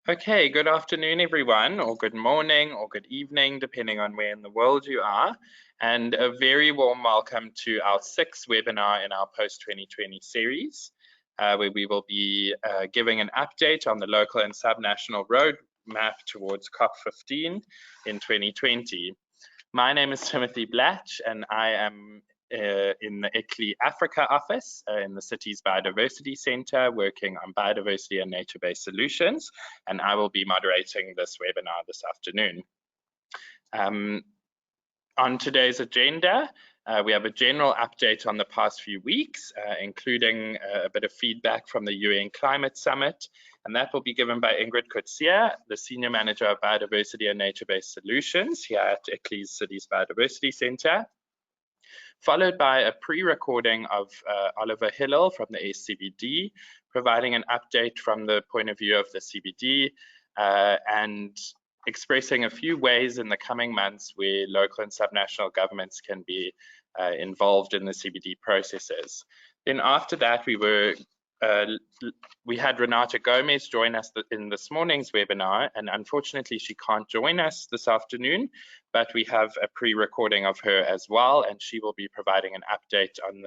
Okay, good afternoon, everyone, or good morning, or good evening, depending on where in the world you are, and a very warm welcome to our sixth webinar in our post-2020 series, where we will be giving an update on the local and subnational roadmap towards COP15 in 2020. My name is Timothy Blatch, and I am in the ICLEI Africa office in the city's Biodiversity Center, working on biodiversity and nature-based solutions, and I will be moderating this webinar this afternoon. On today's agenda, we have a general update on the past few weeks, including a bit of feedback from the UN Climate Summit, and that will be given by Ingrid, the Senior Manager of Biodiversity and Nature-Based Solutions here at ICLEI's Cities Biodiversity Center, followed by a pre-recording of Oliver Hillel from the SCBD, providing an update from the point of view of the CBD and expressing a few ways in the coming months where local and subnational governments can be involved in the CBD processes. Then after that, we had Renata Gomez join us in this morning's webinar, and unfortunately she can't join us this afternoon, but we have a pre-recording of her as well, and she will be providing an update on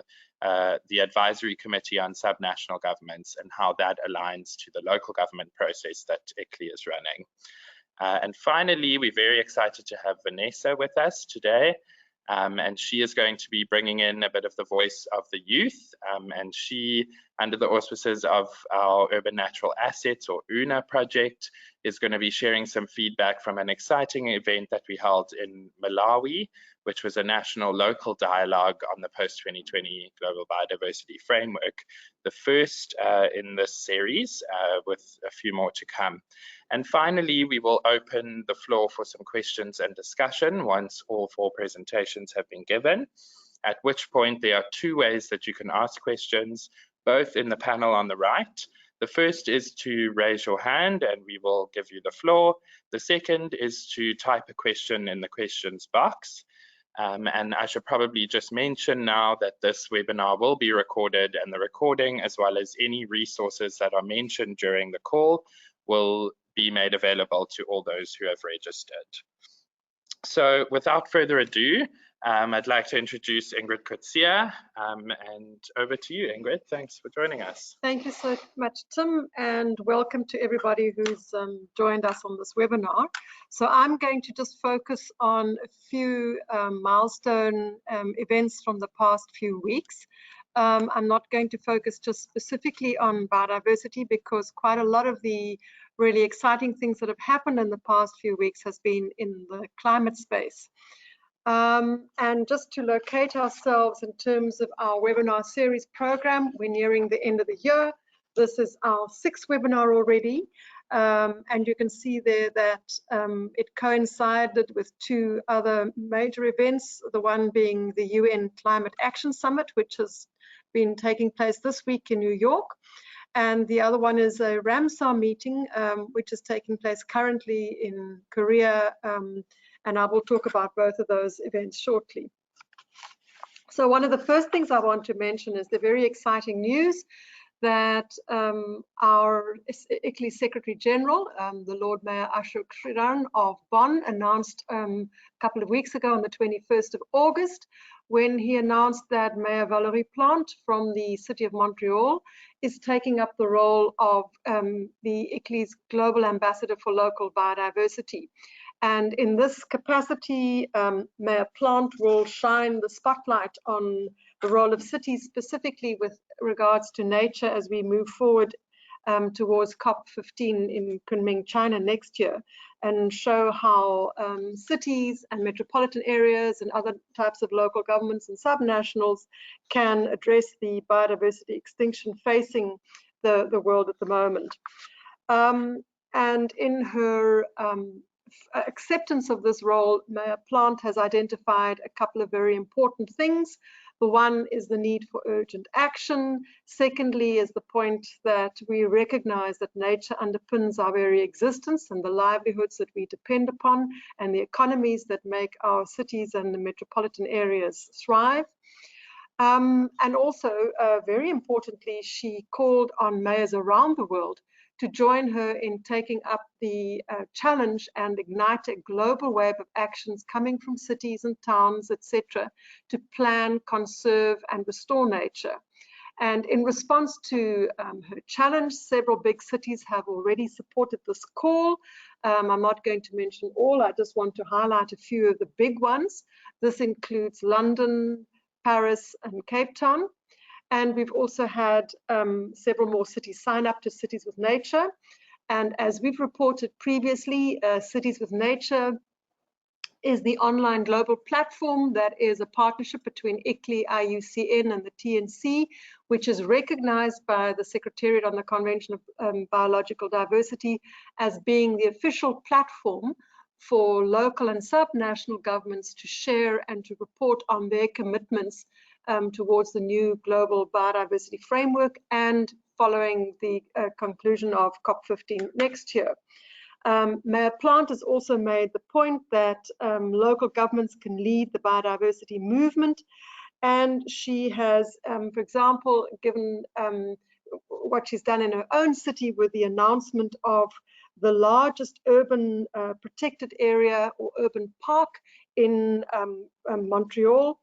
the Advisory Committee on Subnational Governments and how that aligns to the local government process that ICLEI is running. And finally, we're very excited to have Vanessa with us today. And she is going to be bringing in a bit of the voice of the youth, and she, under the auspices of our Urban Natural Assets, or UNA project, is going to be sharing some feedback from an exciting event that we held in Malawi, which was a national local dialogue on the post-2020 Global Biodiversity Framework, the first in this series, with a few more to come. And finally, we will open the floor for some questions and discussion once all four presentations have been given, at which point there are two ways that you can ask questions, both in the panel on the right. The first is to raise your hand and we will give you the floor. The second is to type a question in the questions box. And I should probably just mention now that this webinar will be recorded, and the recording, as well as any resources that are mentioned during the call, will be made available to all those who have registered. So without further ado, I'd like to introduce Ingrid and over to you, Ingrid. Thanks for joining us. Thank you so much, Tim, and welcome to everybody who's joined us on this webinar. So I'm going to just focus on a few milestone events from the past few weeks. I'm not going to focus just specifically on biodiversity, because quite a lot of the really exciting things that have happened in the past few weeks has been in the climate space. And just to locate ourselves in terms of our webinar series program, we're nearing the end of the year. This is our sixth webinar already. And you can see there that it coincided with two other major events, the one being the UN Climate Action Summit, which has been taking place this week in New York. And the other one is a Ramsar meeting, which is taking place currently in Korea. And I will talk about both of those events shortly. So one of the first things I want to mention is the very exciting news that our ICLEI Secretary General, the Lord Mayor Ashok Sriran of Bonn, announced a couple of weeks ago on the 21st of August, when he announced that Mayor Valérie Plante from the City of Montreal is taking up the role of the ICLEI's Global Ambassador for Local Biodiversity. And in this capacity, Mayor Plante will shine the spotlight on the role of cities, specifically with regards to nature, as we move forward towards COP15 in Kunming, China next year, and show how cities and metropolitan areas and other types of local governments and subnationals can address the biodiversity extinction facing the world at the moment. And in her acceptance of this role, Mayor Plante has identified a couple of very important things. The one is the need for urgent action. Secondly is the point that we recognize that nature underpins our very existence and the livelihoods that we depend upon and the economies that make our cities and the metropolitan areas thrive. And also, very importantly, she called on mayors around the world to join her in taking up the challenge and ignite a global wave of actions coming from cities and towns, etc., to plan, conserve, and restore nature. And in response to her challenge, several big cities have already supported this call. I'm not going to mention all, I just want to highlight a few of the big ones. This includes London, Paris, and Cape Town. And we've also had several more cities sign up to Cities with Nature. And as we've reported previously, Cities with Nature is the online global platform that is a partnership between ICLEI, IUCN, and the TNC, which is recognized by the Secretariat on the Convention of Biological Diversity as being the official platform for local and subnational governments to share and to report on their commitments towards the new global biodiversity framework and following the conclusion of COP15 next year. Mayor Plant has also made the point that local governments can lead the biodiversity movement, and she has, for example, given what she's done in her own city with the announcement of the largest urban protected area or urban park in Montreal.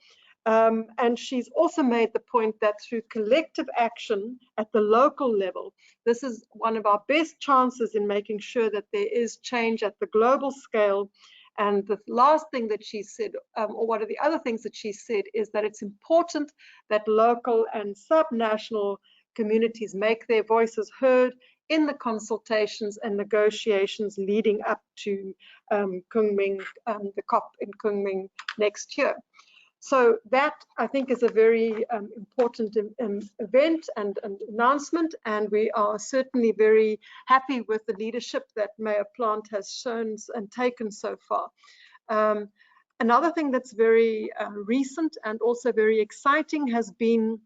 And she's also made the point that through collective action at the local level, this is one of our best chances in making sure that there is change at the global scale. And the last thing that she said, or one of the other things that she said, is that it's important that local and subnational communities make their voices heard in the consultations and negotiations leading up to Kunming, the COP in Kunming next year. So that, I think, is a very important event and announcement, and we are certainly very happy with the leadership that Mayor Plant has shown and taken so far. Another thing that's very recent and also very exciting has been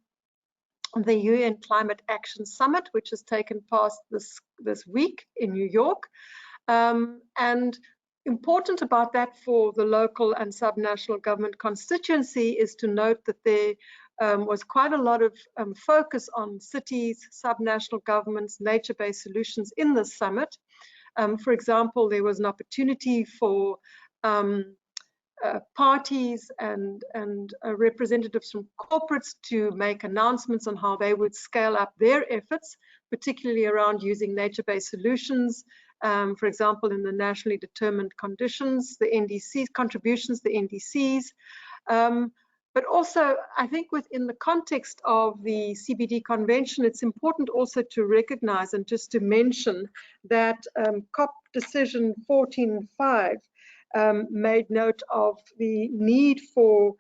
the UN Climate Action Summit, which has taken place this week in New York. And important about that for the local and subnational government constituency is to note that there was quite a lot of focus on cities, subnational governments, nature-based solutions in the summit. For example, there was an opportunity for parties and representatives from corporates to make announcements on how they would scale up their efforts, particularly around using nature-based solutions. For example, in the nationally determined conditions, the NDCs, contributions, the NDCs. But also, I think within the context of the CBD Convention, it's important also to recognize and just to mention that COP Decision 14.5 made note of the need for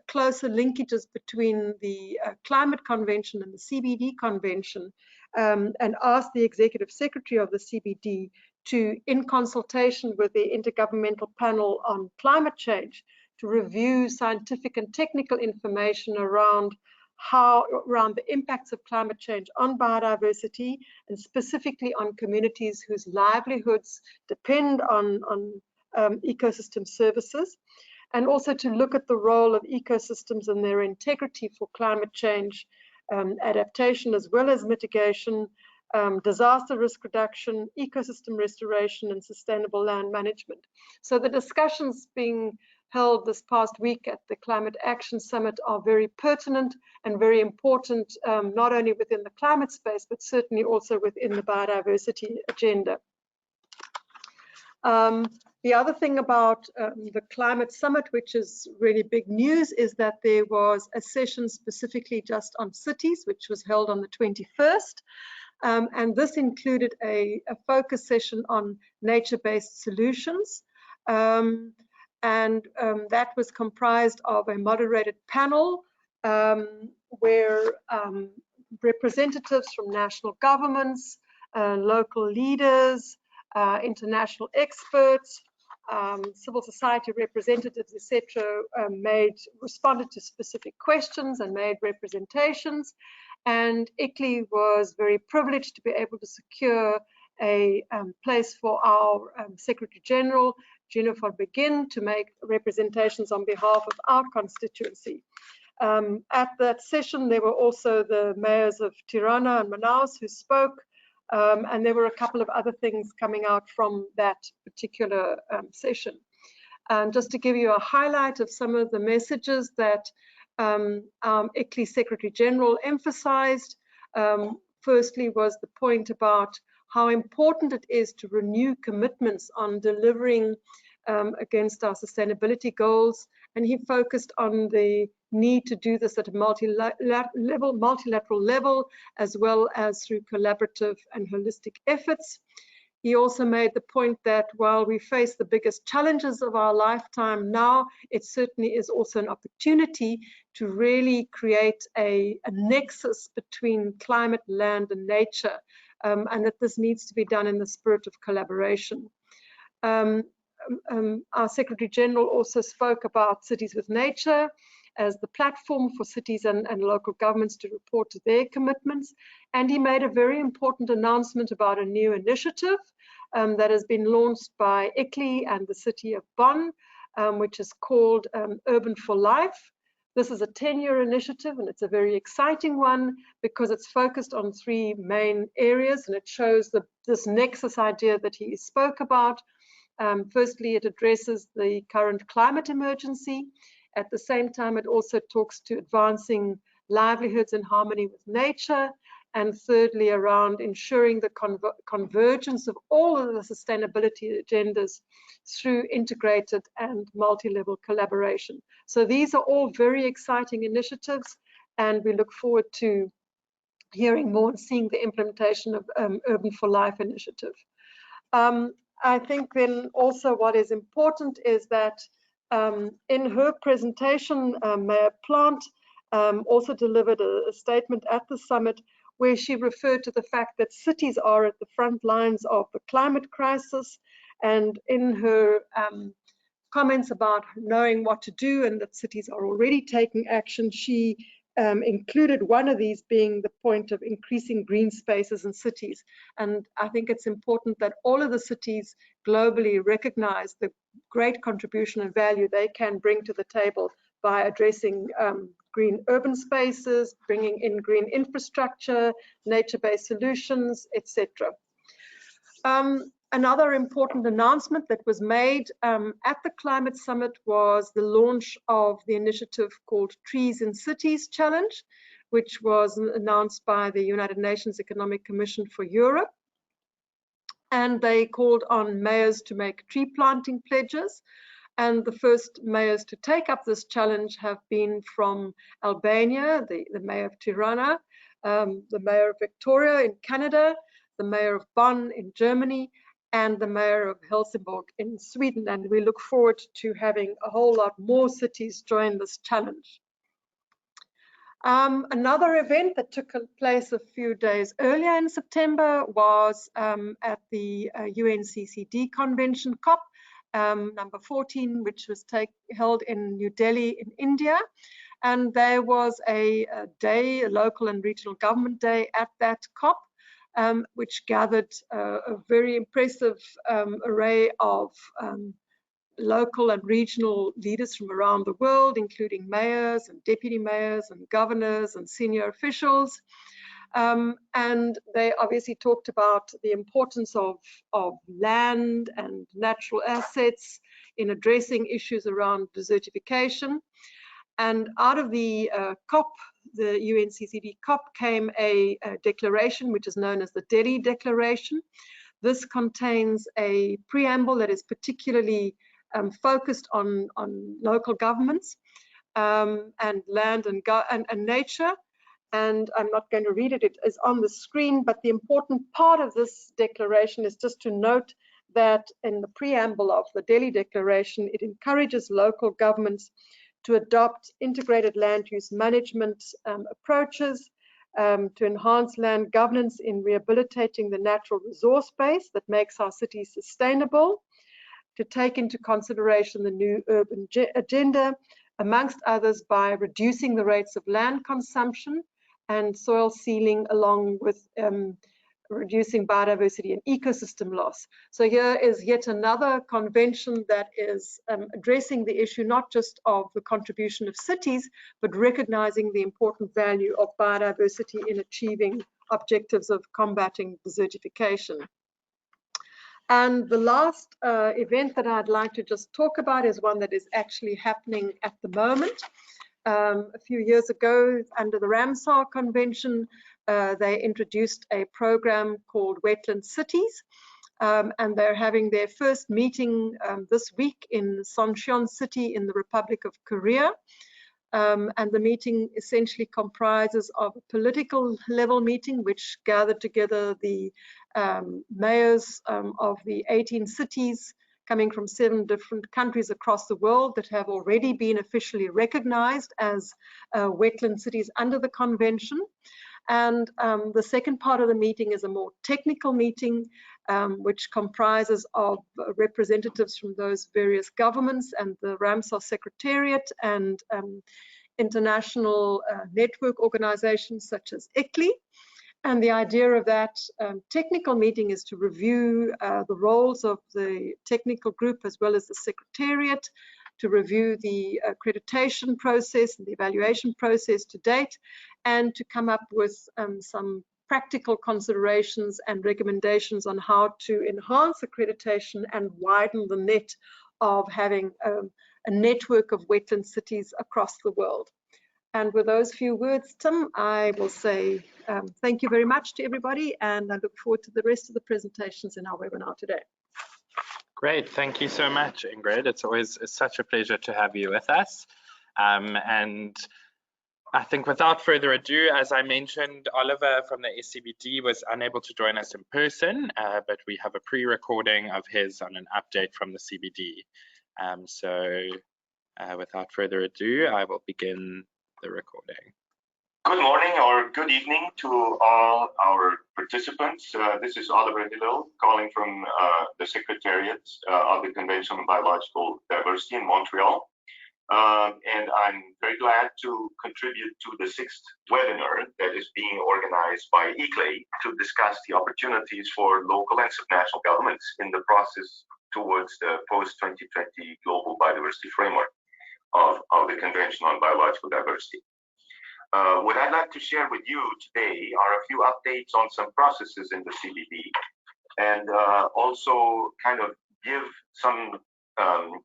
closer linkages between the Climate Convention and the CBD Convention, and asked the Executive Secretary of the CBD to, in consultation with the Intergovernmental Panel on Climate Change, to review scientific and technical information around the impacts of climate change on biodiversity, and specifically on communities whose livelihoods depend on ecosystem services, and also to look at the role of ecosystems and their integrity for climate change adaptation, as well as mitigation, disaster risk reduction, ecosystem restoration, and sustainable land management. So the discussions being held this past week at the Climate Action Summit are very pertinent and very important, not only within the climate space, but certainly also within the biodiversity agenda. The other thing about the Climate Summit, which is really big news, is that there was a session specifically just on cities, which was held on the 21st. And this included a focus session on nature-based solutions. That was comprised of a moderated panel where representatives from national governments, local leaders, international experts, civil society representatives, etc., responded to specific questions and made representations. And ICLEI was very privileged to be able to secure a place for our Secretary General, Jennifer Begin, to make representations on behalf of our constituency. At that session, there were also the mayors of Tirana and Manaus who spoke, And there were a couple of other things coming out from that particular session. And just to give you a highlight of some of the messages that our ICLEI Secretary General emphasized, firstly was the point about how important it is to renew commitments on delivering against our sustainability goals. And he focused on the need to do this at a multilateral level, as well as through collaborative and holistic efforts. He also made the point that while we face the biggest challenges of our lifetime now, it certainly is also an opportunity to really create a nexus between climate, land, and nature, and that this needs to be done in the spirit of collaboration. Our Secretary General also spoke about Cities with Nature as the platform for cities and local governments to report to their commitments. And he made a very important announcement about a new initiative that has been launched by ICLEI and the city of Bonn, which is called Urban for Life. This is a 10-year initiative, and it's a very exciting one because it's focused on 3 main areas, and it shows this nexus idea that he spoke about. Firstly, it addresses the current climate emergency. At the same time, it also talks to advancing livelihoods in harmony with nature. And thirdly, around ensuring the convergence of all of the sustainability agendas through integrated and multi-level collaboration. So these are all very exciting initiatives, and we look forward to hearing more and seeing the implementation of Urban for Life initiative. I think then also what is important is that in her presentation, Mayor Plant also delivered a statement at the summit where she referred to the fact that cities are at the front lines of the climate crisis. And in her comments about knowing what to do and that cities are already taking action, she included one of these being the point of increasing green spaces in cities. And I think it's important that all of the cities globally recognize the great contribution and value they can bring to the table by addressing green urban spaces, bringing in green infrastructure, nature-based solutions, etc. Another important announcement that was made at the Climate Summit was the launch of the initiative called Trees in Cities Challenge, which was announced by the United Nations Economic Commission for Europe. And they called on mayors to make tree planting pledges. And the first mayors to take up this challenge have been from Albania, the mayor of Tirana, the mayor of Victoria in Canada, the mayor of Bonn in Germany, and the mayor of Helsingborg in Sweden. And we look forward to having a whole lot more cities join this challenge. Another event that took place a few days earlier in September was at the UNCCD convention COP number 14, which was held in New Delhi in India. And there was a local and regional government day at that COP, which gathered a very impressive array of local and regional leaders from around the world, including mayors and deputy mayors and governors and senior officials. And they obviously talked about the importance of land and natural assets in addressing issues around desertification. And out of the COP, the UNCCD COP, came a declaration which is known as the Derry Declaration. This contains a preamble that is particularly focused on local governments and land and nature. And I'm not going to read it, it is on the screen, but the important part of this declaration is just to note that in the preamble of the Derry Declaration, it encourages local governments to adopt integrated land use management approaches to enhance land governance in rehabilitating the natural resource base that makes our cities sustainable, to take into consideration the new urban agenda, amongst others by reducing the rates of land consumption and soil sealing, along with reducing biodiversity and ecosystem loss. So here is yet another convention that is addressing the issue not just of the contribution of cities, but recognizing the important value of biodiversity in achieving objectives of combating desertification. And the last event that I'd like to just talk about is one that is actually happening at the moment. A few years ago, under the Ramsar Convention, they introduced a program called Wetland Cities, and they're having their first meeting this week in Soncheon City in the Republic of Korea. And the meeting essentially comprises of a political level meeting, which gathered together the mayors of the 18 cities coming from 7 different countries across the world that have already been officially recognized as wetland cities under the convention. And the second part of the meeting is a more technical meeting, which comprises of representatives from those various governments and the Ramsar Secretariat and international network organizations such as ICLEI. And the idea of that technical meeting is to review the roles of the technical group as well as the Secretariat, to review the accreditation process and the evaluation process to date, and to come up with some practical considerations and recommendations on how to enhance accreditation and widen the net of having a network of wetland cities across the world. And with those few words, Tim, I will say thank you very much to everybody, and I look forward to the rest of the presentations in our webinar today. Great, thank you so much, Ingrid. It's always such a pleasure to have you with us. And I think without further ado, as I mentioned, Oliver from the SCBD was unable to join us in person, but we have a pre-recording of his on an update from the CBD. Without further ado, I will begin the recording. Good morning or good evening to all our participants. This is Oliver Hillel calling from the Secretariat of the Convention on Biological Diversity in Montreal. And I'm very glad to contribute to the 6th webinar that is being organized by ICLEI to discuss the opportunities for local and subnational governments in the process towards the post-2020 global biodiversity framework of the Convention on Biological Diversity. What I'd like to share with you today are a few updates on some processes in the CBD, and also kind of give some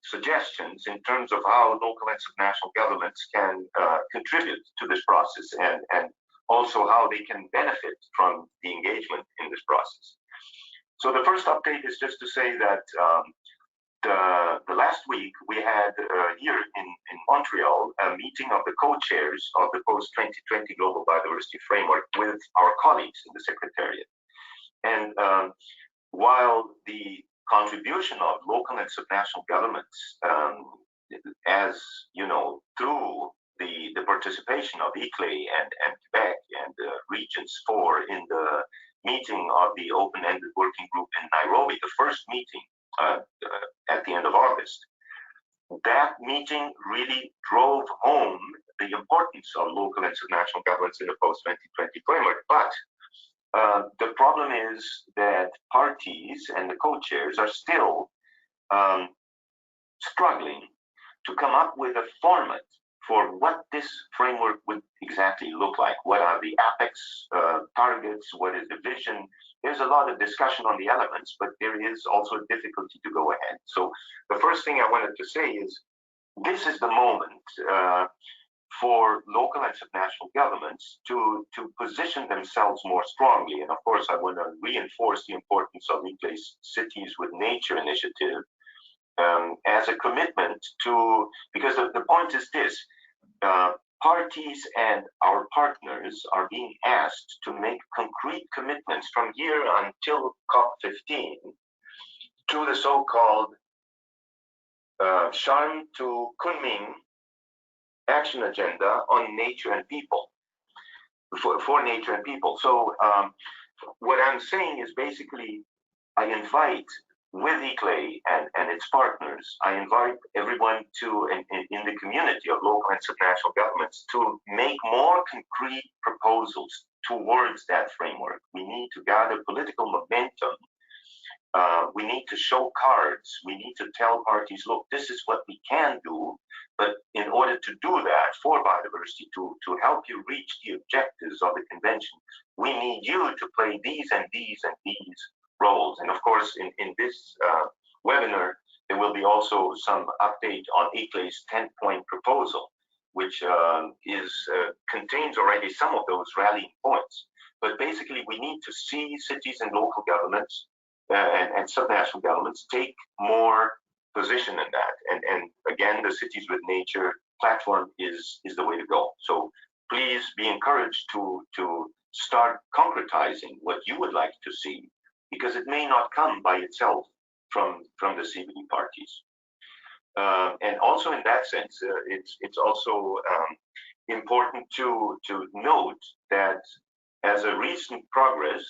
suggestions in terms of how local and subnational governments can contribute to this process, and also how they can benefit from the engagement in this process. So the first update is just to say that the last week we had here in Montreal a meeting of the co-chairs of the post-2020 Global Biodiversity Framework with our colleagues in the Secretariat. And while the contribution of local and subnational governments, as you know, through the participation of ICLEI and Quebec and Regions 4 in the meeting of the open-ended working group in Nairobi, the first meeting at the end of August, that meeting really drove home the importance of local and subnational governments in the post-2020 framework. But the problem is that parties and the co-chairs are still struggling to come up with a format for what this framework would exactly look like. What are the apex targets? What is the vision? There's a lot of discussion on the elements, but there is also a difficulty to go ahead. So the first thing I wanted to say is this is the moment for local and subnational governments to position themselves more strongly. And of course, I want to reinforce the importance of ICLEI's Cities with Nature initiative as a commitment to, because the point is this, parties and our partners are being asked to make concrete commitments from here until COP15 to the so-called Sharm to Kunming action agenda on nature and people, for nature and people. So what I'm saying is basically I invite, with ICLEI and its partners, I invite everyone to, in the community of local and subnational governments, to make more concrete proposals towards that framework. We need to gather political momentum. We need to show cards. We need to tell parties, look, this is what we can do. But in order to do that for biodiversity, to help you reach the objectives of the convention, we need you to play these and these and these roles. And of course, in this webinar, there will be also some update on ICLEI's 10-point proposal, which contains already some of those rallying points. But basically, we need to see cities and local governments and subnational governments take more position in that. And again, the Cities with Nature platform is the way to go. So please be encouraged to start concretizing what you would like to see, because it may not come by itself from the CBD parties. And also in that sense, it's also important to note that as a recent progress,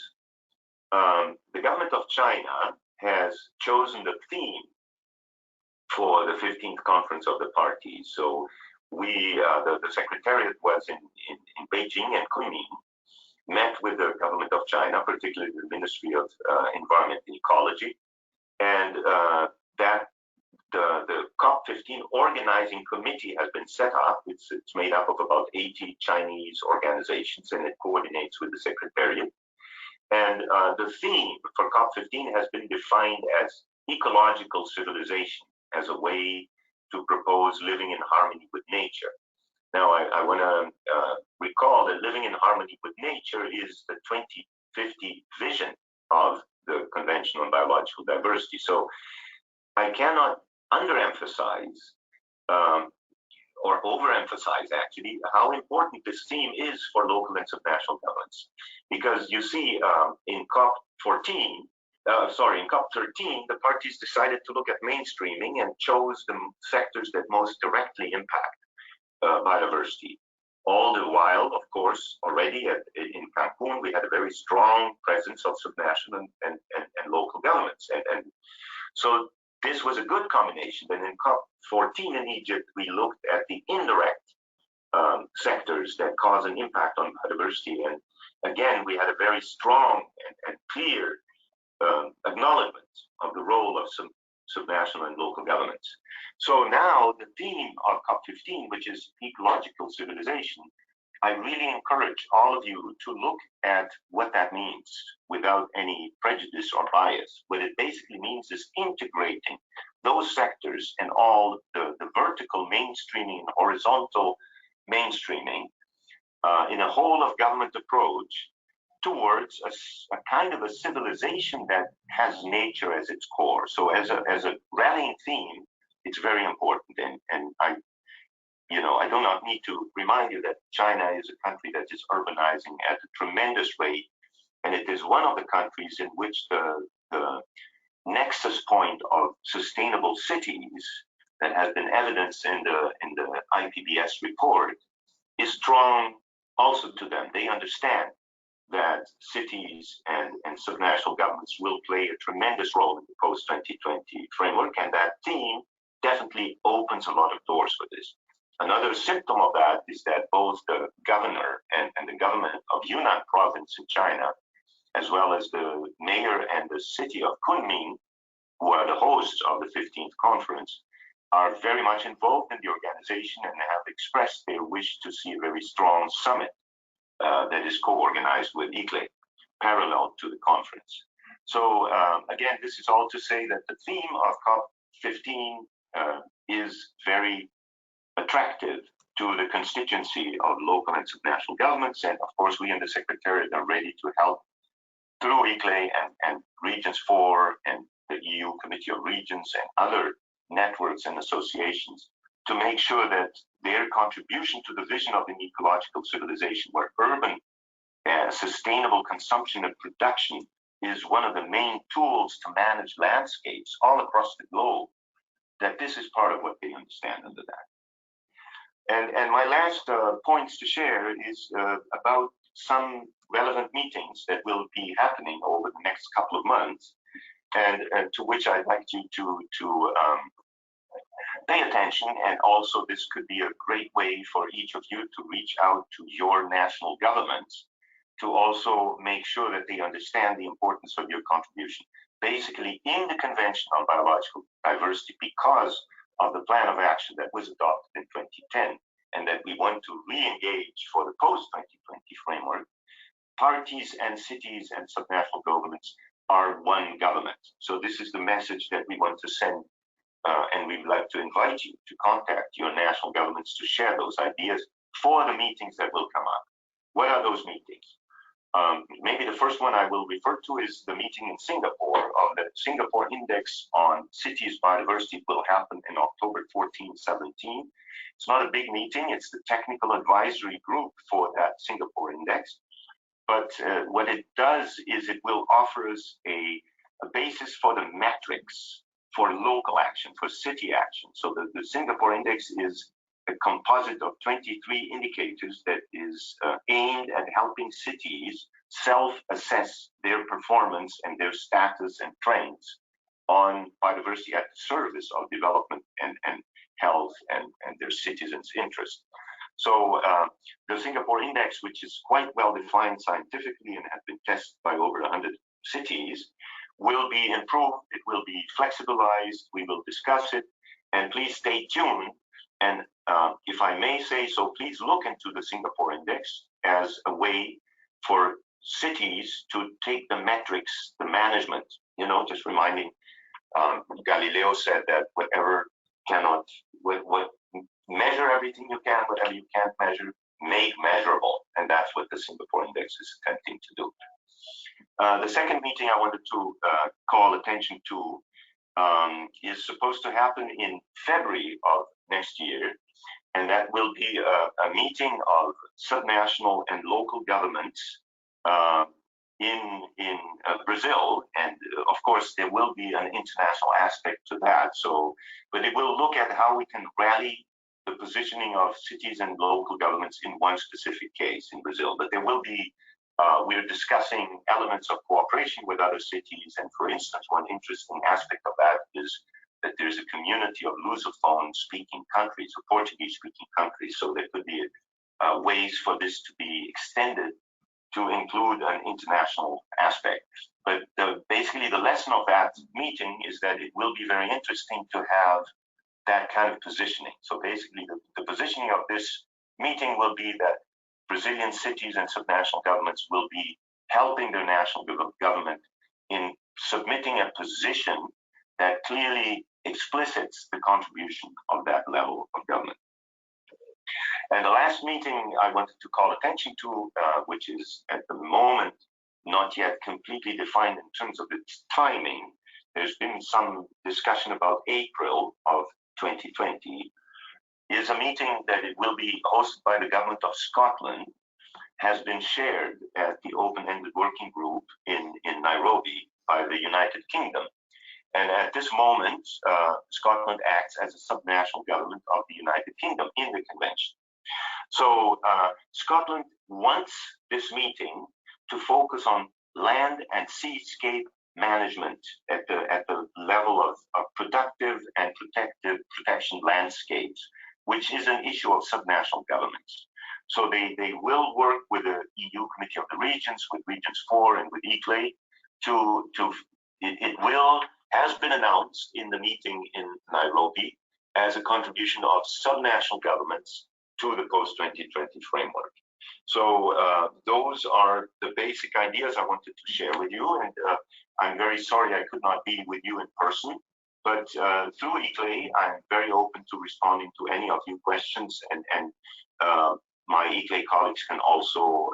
the government of China has chosen the theme for the 15th conference of the parties. So the Secretariat was in Beijing and Kunming, met with the government of China, particularly the Ministry of Environment and Ecology, and that the COP15 organizing committee has been set up. It's made up of about 80 Chinese organizations, and it coordinates with the Secretariat. And the theme for COP15 has been defined as ecological civilization, as a way to propose living in harmony with nature. Now, I want to recall that living in harmony with nature is the 2050 vision of the Convention on Biological Diversity. So I cannot underemphasize or overemphasize actually how important this theme is for local and subnational governments, because you see in COP13, the parties decided to look at mainstreaming and chose the sectors that most directly impact biodiversity. All the while, of course, already in Cancun, we had a very strong presence of subnational and local governments. And so this was a good combination. Then in COP14 in Egypt, we looked at the indirect sectors that cause an impact on biodiversity. And again, we had a very strong and clear acknowledgement of the role of some subnational and local governments. So now the theme of COP15, which is ecological civilization, I really encourage all of you to look at what that means without any prejudice or bias. What it basically means is integrating those sectors and all the vertical mainstreaming and horizontal mainstreaming in a whole of government approach towards a kind of a civilization that has nature as its core. So as a rallying theme, it's very important. And I do not need to remind you that China is a country that is urbanizing at a tremendous rate, and it is one of the countries in which the nexus point of sustainable cities that has been evidenced in the IPBS report is strong also to them. They understand that cities and subnational governments will play a tremendous role in the post-2020 framework, and that theme definitely opens a lot of doors for this. Another symptom of that is that both the governor and the government of Yunnan province in China, as well as the mayor and the city of Kunming, who are the hosts of the 15th conference, are very much involved in the organization and have expressed their wish to see a very strong summit that is co-organized with ICLEI, parallel to the conference. So again, this is all to say that the theme of COP15 is very attractive to the constituency of local and subnational governments. And of course, we in the Secretariat are ready to help through ICLEI and Regions 4 and the EU Committee of Regions and other networks and associations to make sure that their contribution to the vision of an ecological civilization where urban sustainable consumption and production is one of the main tools to manage landscapes all across the globe, that this is part of what they understand under that. And my last points to share is about some relevant meetings that will be happening over the next couple of months, and to which I'd like you to pay attention. And also this could be a great way for each of you to reach out to your national governments to also make sure that they understand the importance of your contribution. Basically, in the Convention on Biological Diversity, because of the plan of action that was adopted in 2010, and that we want to re-engage for the post-2020 framework, parties and cities and subnational governments are one government. So this is the message that we want to send, and we'd like to invite you to contact your national governments to share those ideas for the meetings that will come up. What are those meetings? Maybe the first one I will refer to is the meeting in Singapore of the Singapore Index on Cities Biodiversity. Will happen in October 14-17. It's not a big meeting, it's the technical advisory group for that Singapore Index. But what it does is it will offer us a basis for the metrics for local action, for city action. So the Singapore Index is a composite of 23 indicators that is aimed at helping cities self-assess their performance and their status and trends on biodiversity at the service of development and health and their citizens' interests. So the Singapore Index, which is quite well defined scientifically and has been tested by over 100 cities, will be improved, it will be flexibilized, we will discuss it, and please stay tuned. And if I may say so, please look into the Singapore Index as a way for cities to take the metrics, the management, you know, just reminding, Galileo said that whatever cannot, measure everything you can, whatever you can't measure, make measurable. And that's what the Singapore Index is attempting to do. The second meeting I wanted to call attention to is supposed to happen in February of next year, and that will be a meeting of subnational and local governments in Brazil, and of course there will be an international aspect to that. So, but it will look at how we can rally the positioning of cities and local governments in one specific case in Brazil. But there will be we're discussing elements of cooperation with other cities, and for instance, one interesting aspect of that is that there's a community of Lusophone-speaking countries, or Portuguese-speaking countries, so there could be ways for this to be extended to include an international aspect. But basically the lesson of that meeting is that it will be very interesting to have that kind of positioning. So basically the positioning of this meeting will be that Brazilian cities and subnational governments will be helping their national government in submitting a position that clearly explicits the contribution of that level of government. And the last meeting I wanted to call attention to, which is at the moment not yet completely defined in terms of its timing, there's been some discussion about April of 2020, is a meeting that it will be hosted by the government of Scotland, has been shared at the open-ended working group in Nairobi by the United Kingdom. And at this moment, Scotland acts as a subnational government of the United Kingdom in the convention. So Scotland wants this meeting to focus on land and seascape management at the level of productive and protection landscapes, which is an issue of subnational governments. So they will work with the EU Committee of the Regions, with Regions 4 and with ICLEI has been announced in the meeting in Nairobi as a contribution of subnational governments to the post-2020 framework. So those are the basic ideas I wanted to share with you, and I'm very sorry I could not be with you in person, but through ICLEI, I'm very open to responding to any of your questions, and my ICLEI colleagues can also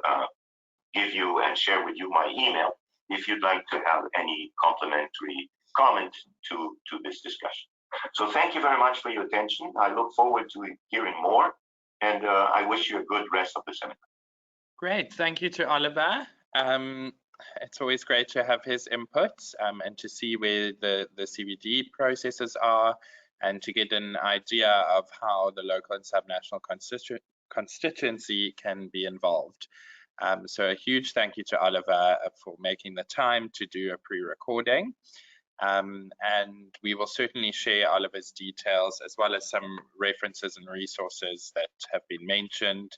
give you and share with you my email if you'd like to have any complimentary comment to this discussion. So thank you very much for your attention. I look forward to hearing more, and I wish you a good rest of the seminar. Great, thank you to Oliver. It's always great to have his inputs and to see where the CBD processes are, and to get an idea of how the local and subnational constituency can be involved. So a huge thank you to Oliver for making the time to do a pre-recording. And we will certainly share Oliver's details as well as some references and resources that have been mentioned.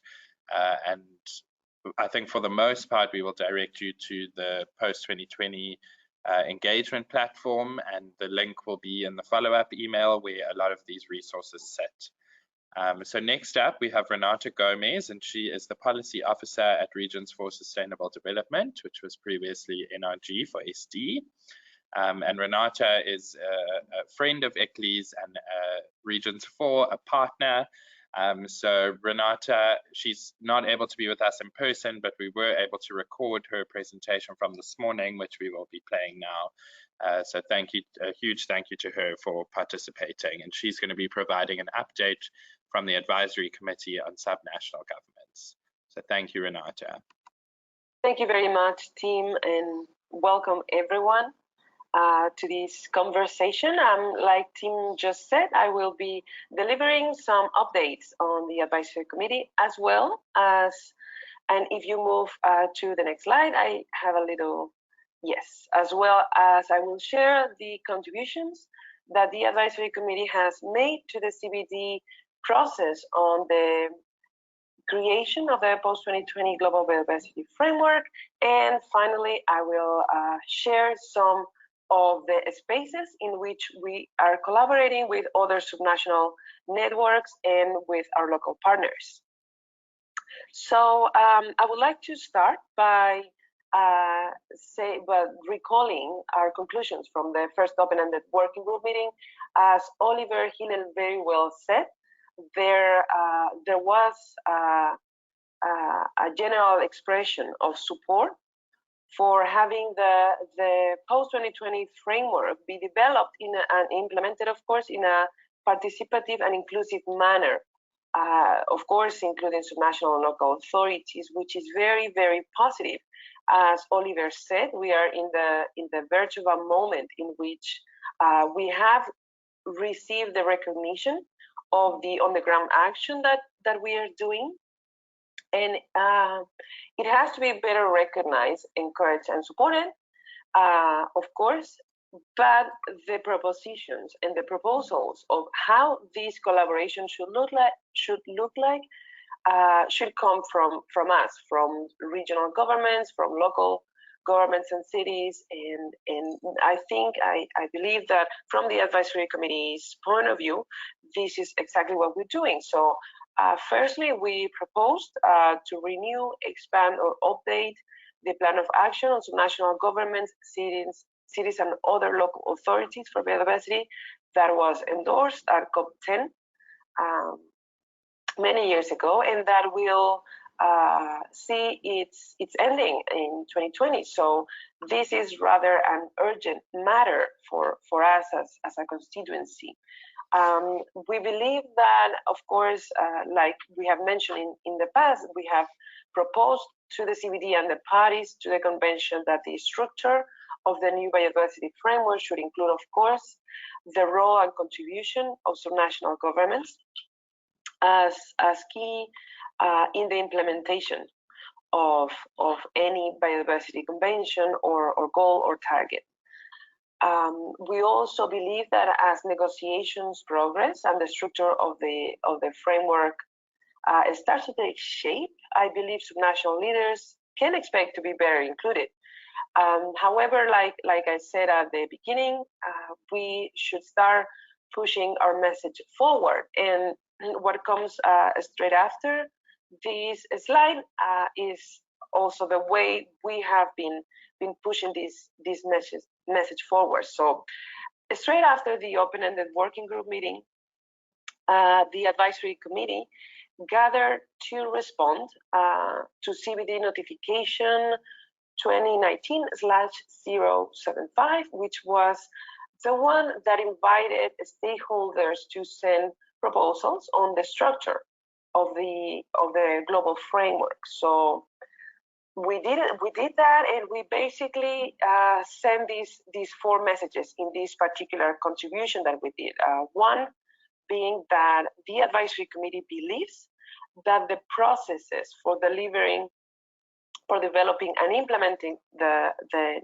And I think for the most part, we will direct you to the post-2020 engagement platform, and the link will be in the follow-up email where a lot of these resources sit. So next up, we have Renata Gomez, and she is the Policy Officer at Regions for Sustainable Development, which was previously NRG for SD. And Renata is a friend of ICLEI's and Regions 4, a partner. So Renata, she's not able to be with us in person, but we were able to record her presentation from this morning, which we will be playing now. So thank you, a huge thank you to her for participating. And she's going to be providing an update from the Advisory Committee on Subnational Governments. So thank you, Renata. Thank you very much, team, and welcome everyone to this conversation. Like Tim just said, I will be delivering some updates on the Advisory Committee as well as, and if you move to the next slide, I have a little, yes, as well as I will share the contributions that the Advisory Committee has made to the CBD process on the creation of the post-2020 Global Biodiversity Framework. And finally, I will share some of the spaces in which we are collaborating with other subnational networks and with our local partners. So I would like to start by recalling our conclusions from the first open-ended working group meeting. As Oliver Hillel very well said, there was a general expression of support for having the post-2020 framework be developed and implemented, of course, in a participative and inclusive manner, of course, including subnational and local authorities, which is very, very positive. As Oliver said, we are in the verge of a moment in which we have received the recognition of the on-the-ground action that we are doing. And it has to be better recognized, encouraged, and supported, of course, but the propositions and the proposals of how this collaboration should look like should come from us, from regional governments, from local governments and cities, and I believe that from the Advisory Committee's point of view, this is exactly what we're doing. So firstly, we proposed to renew, expand, or update the plan of action on subnational governments, cities, and other local authorities for biodiversity that was endorsed at COP10 many years ago, and that will see its ending in 2020. So this is rather an urgent matter for us as a constituency. We believe that, of course, like we have mentioned in the past, we have proposed to the CBD and the parties to the convention that the structure of the new biodiversity framework should include, of course, the role and contribution of subnational governments as key in the implementation of any biodiversity convention or goal or target. We also believe that as negotiations progress and the structure of the framework starts to take shape, I believe subnational leaders can expect to be better included. However, like I said at the beginning, we should start pushing our message forward. And what comes straight after this slide is also the way we have been pushing this message forward. So straight after the open-ended working group meeting, the Advisory Committee gathered to respond to CBD notification 2019/075, which was the one that invited stakeholders to send proposals on the structure of the global framework. So we did that, and we basically sent these four messages in this particular contribution that we did. One being that the Advisory Committee believes that the processes for developing and implementing the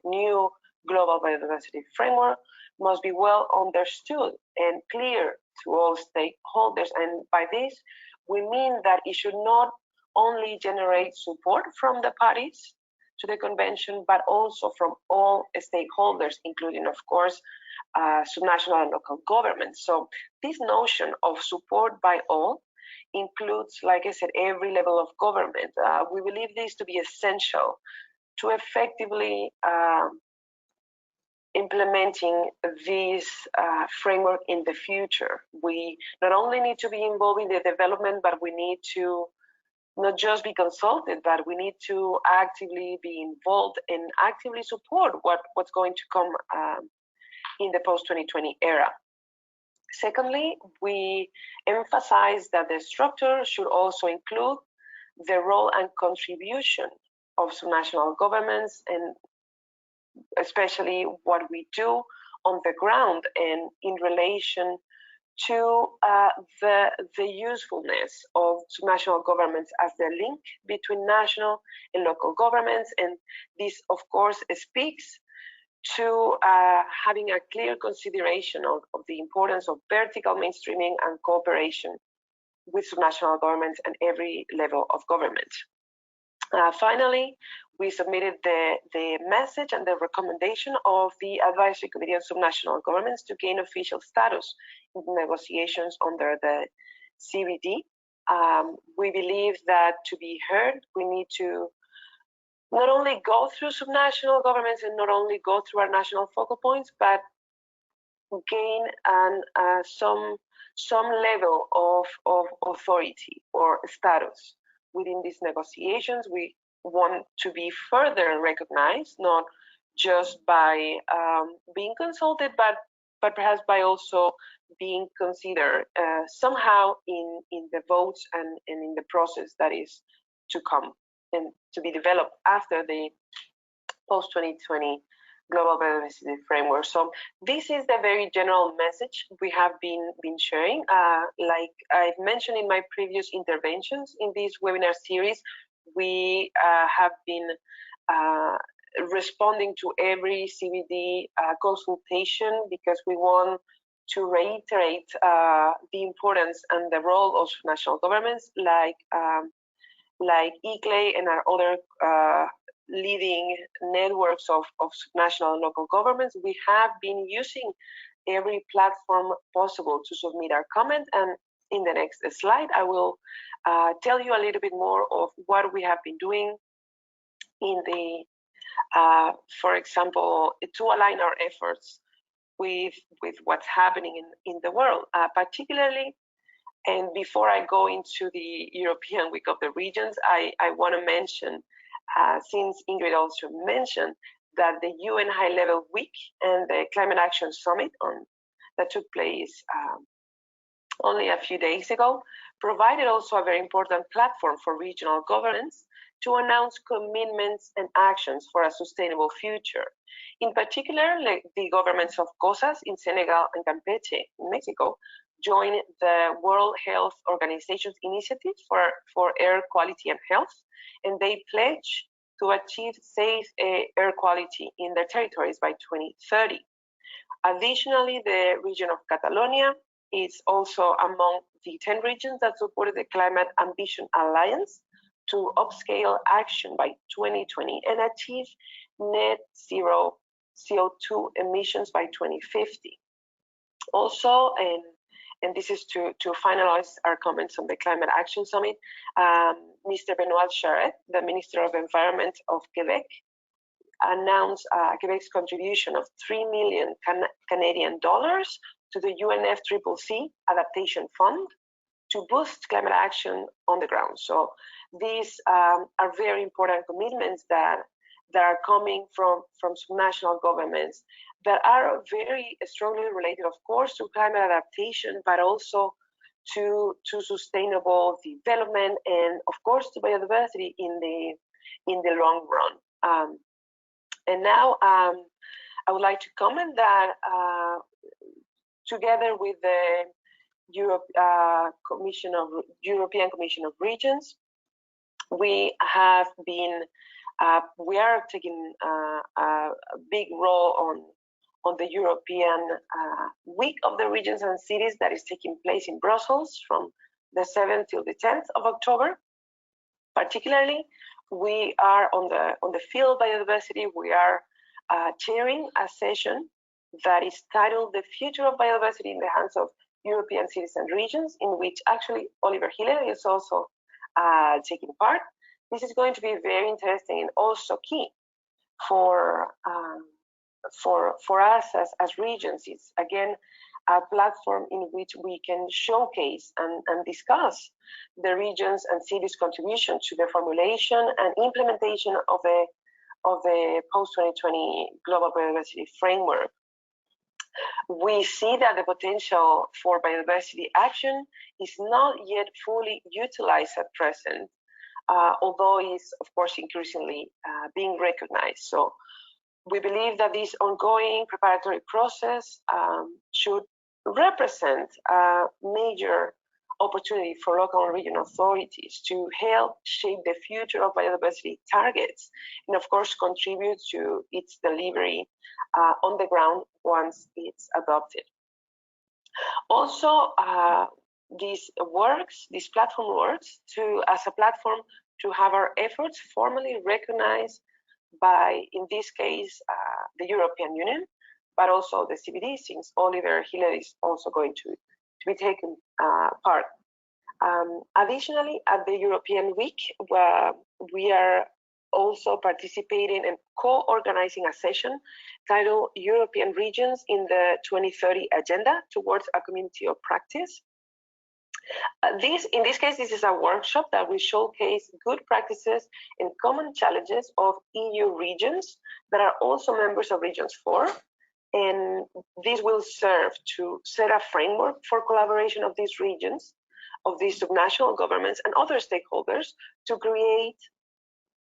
new global biodiversity framework must be well understood and clear to all stakeholders. And by this, we mean that it should not only generate support from the parties to the convention, but also from all stakeholders, including, of course, subnational and local governments. So this notion of support by all includes, like I said, every level of government. We believe this to be essential to effectively implementing this framework in the future. We not only need to be involved in the development, but we need to not just be consulted, but we need to actively be involved and actively support what's going to come in the post-2020 era. Secondly, we emphasize that the structure should also include the role and contribution of subnational governments, and especially what we do on the ground and in relation to the usefulness of subnational governments as the link between national and local governments. And this, of course, speaks to having a clear consideration of the importance of vertical mainstreaming and cooperation with subnational governments and every level of government. Finally, we submitted the message and the recommendation of the Advisory Committee on Subnational Governments to gain official status in negotiations under the CBD. We believe that to be heard, we need to not only go through subnational governments and not only go through our national focal points, but gain some level of authority or status within these negotiations. We want to be further recognized, not just by being consulted, but perhaps by also being considered somehow in the votes and in the process that is to come and to be developed after the post-2020 global biodiversity framework. So this is the very general message we have been sharing. Like I've mentioned in my previous interventions in this webinar series, we have been responding to every CBD consultation because we want to reiterate the importance and the role of national governments like ICLEI and our other leading networks of national and local governments. We have been using every platform possible to submit our comment, and in the next slide I will tell you a little bit more of what we have been doing in the for example, to align our efforts with what's happening in the world, particularly. And before I go into the European Week of the Regions, I want to mention, since Ingrid also mentioned, that the UN High-Level Week and the Climate Action Summit that took place only a few days ago provided also a very important platform for regional governments to announce commitments and actions for a sustainable future. In particular, like the governments of COSAS in Senegal and Campeche in Mexico joined the World Health Organization's initiative for air quality and health, and they pledge to achieve safe air quality in their territories by 2030. Additionally, the region of Catalonia is also among the 10 regions that supported the Climate Ambition Alliance to upscale action by 2020 and achieve net zero CO2 emissions by 2050. Also, and this is to finalize our comments on the Climate Action Summit, Mr. Benoit Charette, the Minister of Environment of Quebec, announced Quebec's contribution of $3 million Canadian dollars to the UNFCCC Adaptation Fund to boost climate action on the ground. So these are very important commitments that are coming from national governments that are very strongly related, of course, to climate adaptation, but also to sustainable development and, of course, to biodiversity in the long run. And now I would like to comment that together with the European Commission of Regions, we have been we are taking a big role on the European Week of the Regions and Cities that is taking place in Brussels from the 7th till the 10th of October. Particularly, we are on the field of biodiversity. We are chairing a session that is titled "The Future of Biodiversity in the Hands of European cities and regions, in which actually Oliver Hiller is also taking part. This is going to be very interesting and also key for us as regions. It's again a platform in which we can showcase and discuss the regions and cities' contribution to the formulation and implementation of the post-2020 global biodiversity framework. We see that the potential for biodiversity action is not yet fully utilized at present, although it's of course increasingly being recognized. So we believe that this ongoing preparatory process should represent a major opportunity for local and regional authorities to help shape the future of biodiversity targets, and of course contribute to its delivery on the ground once it's adopted. Also, this platform works as a platform to have our efforts formally recognized by, in this case, the European Union, but also the CBD, since Oliver Hiller is also going to be taking part. Additionally, at the European Week, we are also participating and co-organizing a session titled European Regions in the 2030 Agenda Towards a Community of Practice. In this case, this is a workshop that will showcase good practices and common challenges of EU regions that are also members of Regions 4. And this will serve to set a framework for collaboration of these regions, of these subnational governments and other stakeholders to create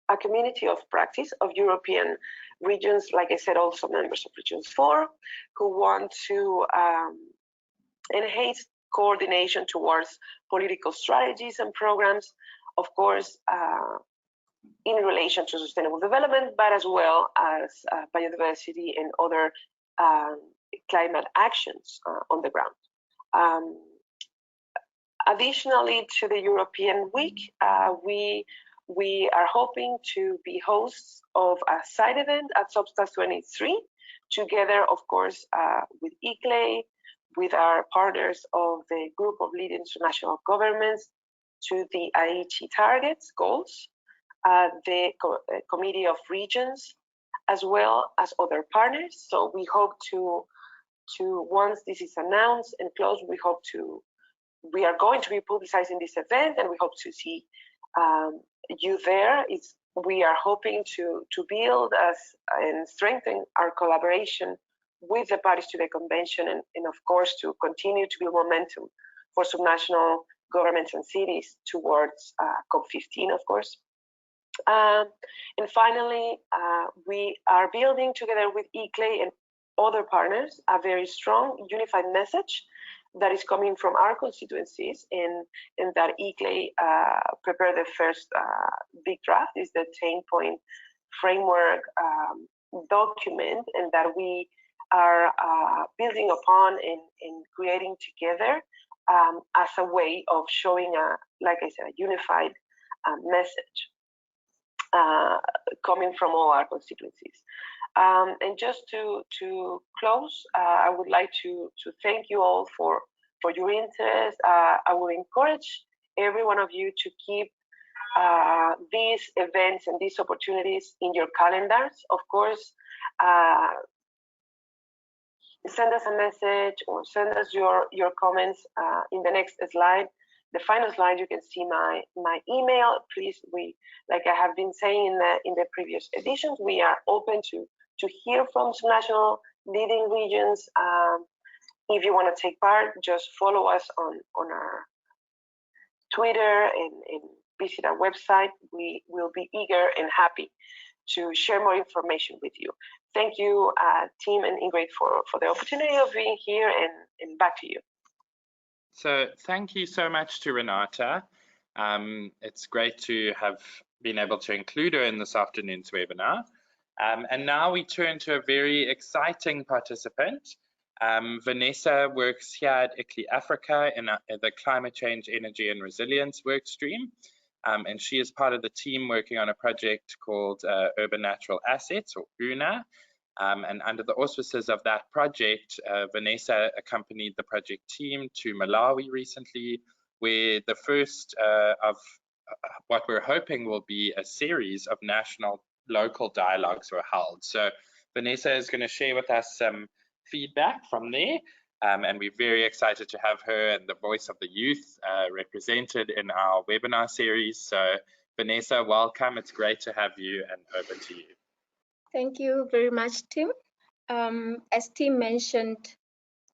a community of practice of European regions, like I said, also members of Regions 4, who want to enhance coordination towards political strategies and programs, of course, in relation to sustainable development, but as well as biodiversity and other climate actions on the ground. Additionally to the European Week, we are hoping to be hosts of a side event at Substas 23, together, of course, with ICLEI, with our partners of the Group of Leading International Governments to the Aichi targets, goals, the Committee of Regions, as well as other partners. So we hope to once this is announced and closed, we are going to be publicizing this event, and we hope to see you there. We are hoping to build and strengthen our collaboration with the parties to the convention, and of course to continue to build momentum for subnational governments and cities towards COP15, of course. And finally, we are building together with ICLEI and other partners a very strong unified message that is coming from our constituencies, and that ICLEI prepared the first big draft, is the 10-point framework document, and that we are building upon and creating together as a way of showing like I said, a unified message coming from all our constituencies. And just to close, I would like to thank you all for your interest. I will encourage every one of you to keep these events and these opportunities in your calendars. Of course, send us a message or send us your comments in the next slide. The final slide, you can see my email. Please, like I have been saying in the previous editions, we are open to hear from subnational leading regions. If you want to take part, just follow us on our Twitter and visit our website. We will be eager and happy to share more information with you. Thank you, team and Ingrid, for the opportunity of being here, and back to you. So thank you so much to Renata. It's great to have been able to include her in this afternoon's webinar. And now we turn to a very exciting participant. Vanessa works here at ICLEI Africa in the Climate Change, Energy and Resilience workstream. And she is part of the team working on a project called Urban Natural Assets, or UNA. And under the auspices of that project, Vanessa accompanied the project team to Malawi recently, where the first of what we're hoping will be a series of national local dialogues were held. So Vanessa is going to share with us some feedback from there, and we're very excited to have her and the voice of the youth represented in our webinar series. So Vanessa, welcome. It's great to have you, and over to you. Thank you very much, Tim. As Tim mentioned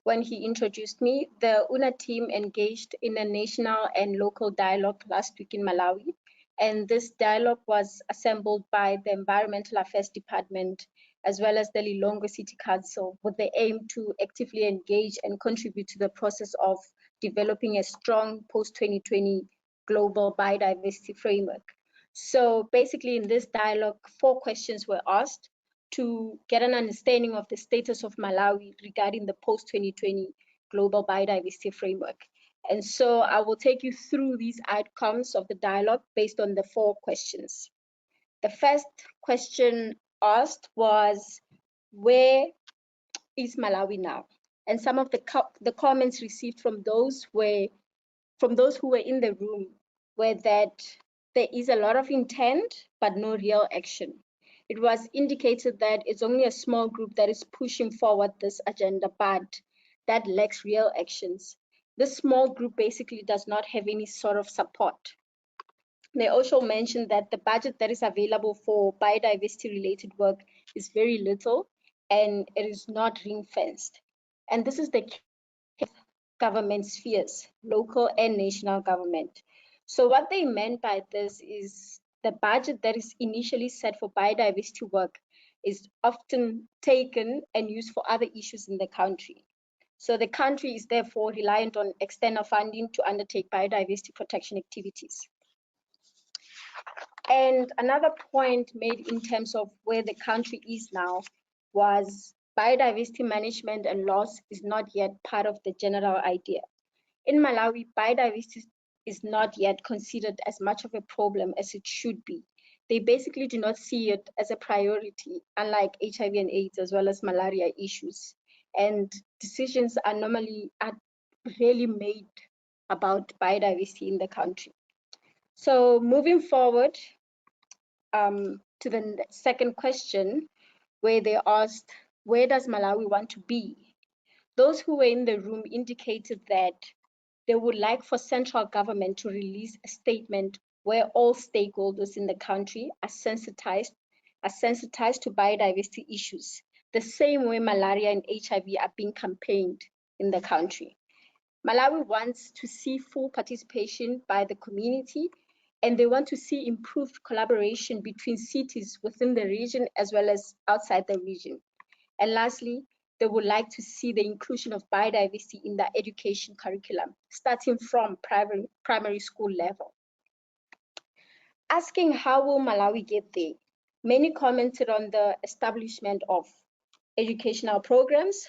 when he introduced me, the UNA team engaged in a national and local dialogue last week in Malawi. And this dialogue was assembled by the Environmental Affairs Department as well as the Lilongwe City Council with the aim to actively engage and contribute to the process of developing a strong post-2020 global biodiversity framework. So basically in this dialogue, 4 questions were asked to get an understanding of the status of Malawi regarding the post-2020 global biodiversity framework. And so I will take you through these outcomes of the dialogue based on the 4 questions. The first question asked was, where is Malawi now? And some of the comments received from those who were in the room were that there is a lot of intent, but no real action. It was indicated that it's only a small group that is pushing forward this agenda, but that lacks real actions. This small group basically does not have any sort of support. They also mentioned that the budget that is available for biodiversity-related work is very little, and it is not ring-fenced. And this is the case of government spheres, local and national government. So what they meant by this is the budget that is initially set for biodiversity work is often taken and used for other issues in the country. So the country is therefore reliant on external funding to undertake biodiversity protection activities. And another point made in terms of where the country is now was biodiversity management and loss is not yet part of the general idea. In Malawi, biodiversity is not yet considered as much of a problem as it should be. They basically do not see it as a priority, unlike HIV and AIDS as well as malaria issues. And decisions are really made about biodiversity in the country. So moving forward to the second question, where they asked, where does Malawi want to be? Those who were in the room indicated that they would like for central government to release a statement where all stakeholders in the country are sensitized to biodiversity issues, the same way malaria and HIV are being campaigned in the country. Malawi wants to see full participation by the community, and they want to see improved collaboration between cities within the region as well as outside the region. And lastly, they would like to see the inclusion of biodiversity in the education curriculum, starting from primary school level. Asking how will Malawi get there? Many commented on the establishment of educational programs,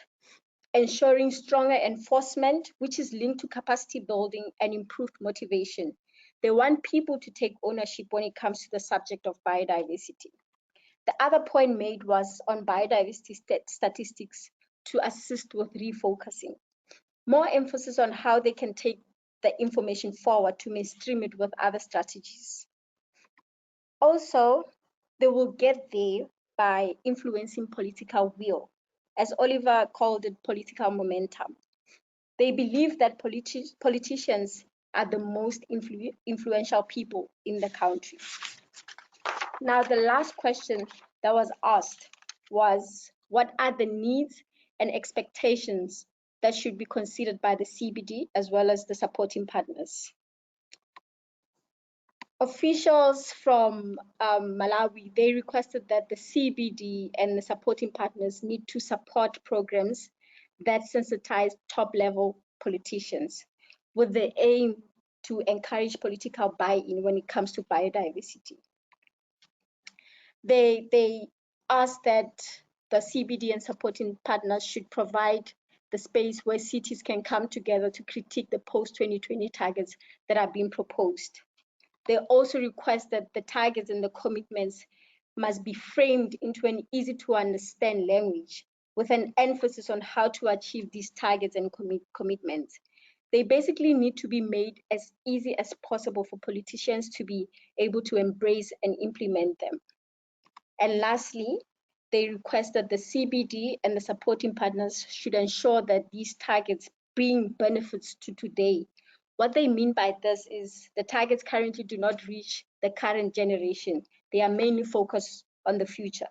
ensuring stronger enforcement, which is linked to capacity building and improved motivation. They want people to take ownership when it comes to the subject of biodiversity. The other point made was on biodiversity statistics to assist with refocusing. More emphasis on how they can take the information forward to mainstream it with other strategies. Also, they will get there by influencing political will, as Oliver called it, political momentum. They believe that politicians are the most influential people in the country. Now, the last question that was asked was, what are the needs and expectations that should be considered by the CBD as well as the supporting partners? Officials from Malawi, they requested that the CBD and the supporting partners need to support programs that sensitize top-level politicians with the aim to encourage political buy-in when it comes to biodiversity. They asked that the CBD and supporting partners should provide the space where cities can come together to critique the post-2020 targets that are being proposed. They also request that the targets and the commitments must be framed into an easy to understand language with an emphasis on how to achieve these targets and commitments. They basically need to be made as easy as possible for politicians to be able to embrace and implement them. And lastly, they request that the CBD and the supporting partners should ensure that these targets bring benefits to today. What they mean by this is the targets currently do not reach the current generation. They are mainly focused on the future.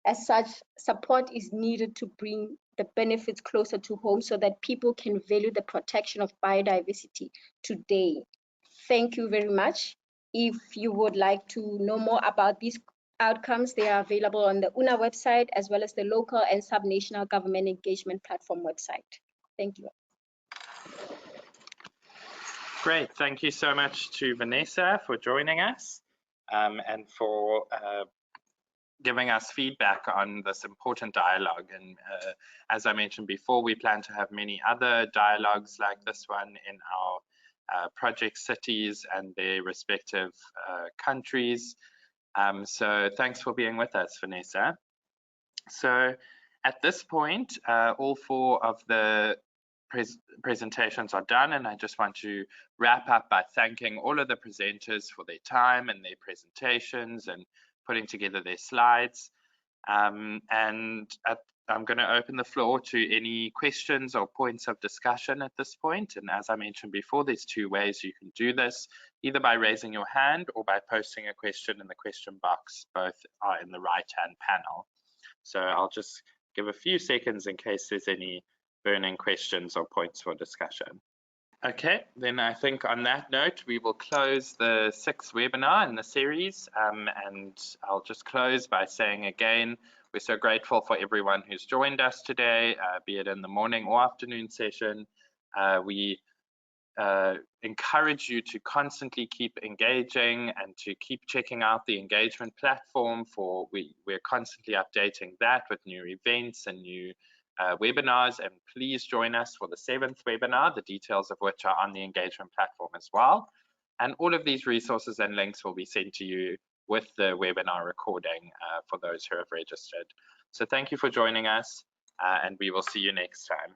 As such, support is needed to bring the benefits closer to home so that people can value the protection of biodiversity today. Thank you very much. If you would like to know more about these outcomes, they are available on the UNA website as well as the local and subnational government engagement platform website. Thank you. Great, thank you so much to Vanessa for joining us and for giving us feedback on this important dialogue. And as I mentioned before, we plan to have many other dialogues like this one in our project cities and their respective countries. So thanks for being with us, Vanessa. So at this point, all four of the presentations are done, and I just want to wrap up by thanking all of the presenters for their time and their presentations and putting together their slides. And I'm going to open the floor to any questions or points of discussion at this point. And as I mentioned before, there's two ways you can do this, either by raising your hand or by posting a question in the question box. Both are in the right-hand panel. So I'll just give a few seconds in case there's any burning questions or points for discussion. Okay, then I think on that note, we will close the 6th webinar in the series. And I'll just close by saying again, we're so grateful for everyone who's joined us today, be it in the morning or afternoon session. We encourage you to constantly keep engaging and to keep checking out the engagement platform. We're constantly updating that with new events and new webinars, and please join us for the 7th webinar, the details of which are on the engagement platform as well. And all of these resources and links will be sent to you with the webinar recording for those who have registered. So thank you for joining us, and we will see you next time.